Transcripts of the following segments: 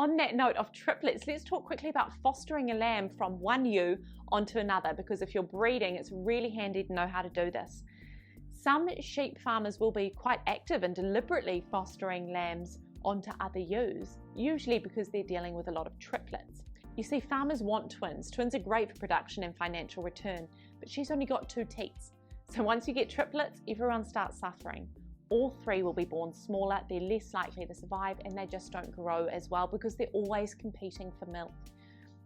On that note of triplets, let's talk quickly about fostering a lamb from one ewe onto another, because if you're breeding, it's really handy to know how to do this. Some sheep farmers will be quite active in deliberately fostering lambs onto other ewes, usually because they're dealing with a lot of triplets. You see, farmers want twins. Twins are great for production and financial return, but she's only got 2 teats. So once you get triplets, everyone starts suffering. All 3 will be born smaller, they're less likely to survive, and they just don't grow as well because they're always competing for milk.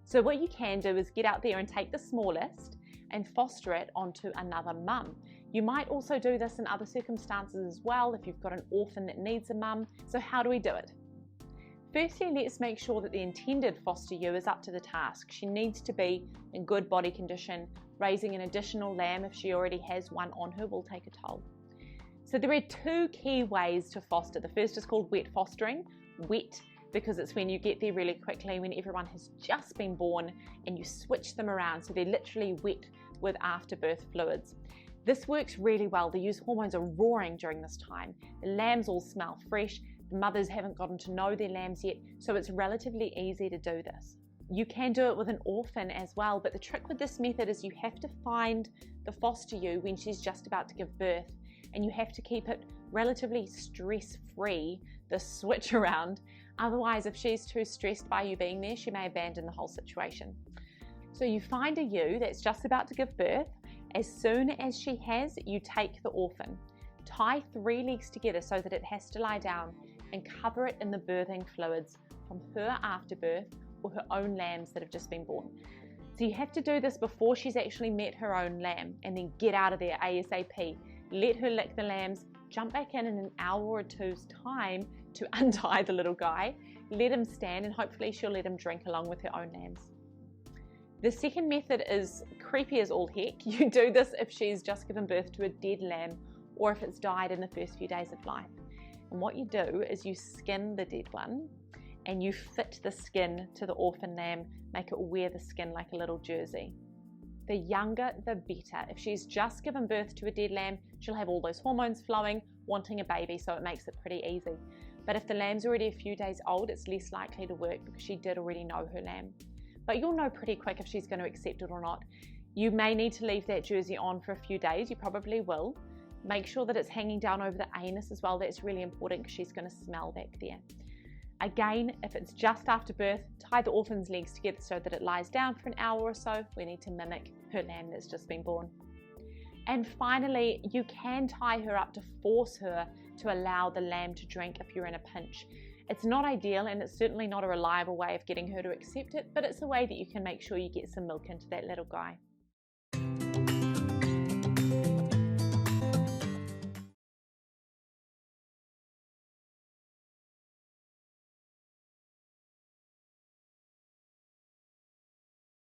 So what you can do is get out there and take the smallest and foster it onto another mum. You might also do this in other circumstances as well if you've got an orphan that needs a mum. So how do we do it? Firstly, let's make sure that the intended foster ewe is up to the task. She needs to be in good body condition. Raising an additional lamb if she already has one on her will take a toll. So there are 2 key ways to foster. The first is called wet fostering. Wet because it's when you get there really quickly, when everyone has just been born, and you switch them around so they're literally wet with afterbirth fluids. This works really well. The ewe's hormones are roaring during this time. The lambs all smell fresh. The mothers haven't gotten to know their lambs yet, so it's relatively easy to do this. You can do it with an orphan as well, but the trick with this method is you have to find the foster ewe when she's just about to give birth, and you have to keep it relatively stress-free, the switch around. Otherwise, if she's too stressed by you being there, she may abandon the whole situation. So you find a ewe that's just about to give birth. As soon as she has, you take the orphan. Tie 3 legs together so that it has to lie down and cover it in the birthing fluids from her afterbirth or her own lambs that have just been born. So you have to do this before she's actually met her own lamb, and then get out of there ASAP. Let her lick the lambs, jump back in an hour or 2's time to untie the little guy, let him stand, and hopefully she'll let him drink along with her own lambs. The second method is creepy as all heck. You do this if she's just given birth to a dead lamb or if it's died in the first few days of life. And what you do is you skin the dead one and you fit the skin to the orphan lamb, make it wear the skin like a little jersey. The younger, the better. If she's just given birth to a dead lamb, she'll have all those hormones flowing, wanting a baby, so it makes it pretty easy. But if the lamb's already a few days old, it's less likely to work because she did already know her lamb. But you'll know pretty quick if she's going to accept it or not. You may need to leave that jersey on for a few days, you probably will. Make sure that it's hanging down over the anus as well. That's really important because she's going to smell back there. Again, if it's just after birth, tie the orphan's legs together so that it lies down for an hour or so. We need to mimic her lamb that's just been born. And finally, you can tie her up to force her to allow the lamb to drink if you're in a pinch. It's not ideal, and it's certainly not a reliable way of getting her to accept it, but it's a way that you can make sure you get some milk into that little guy.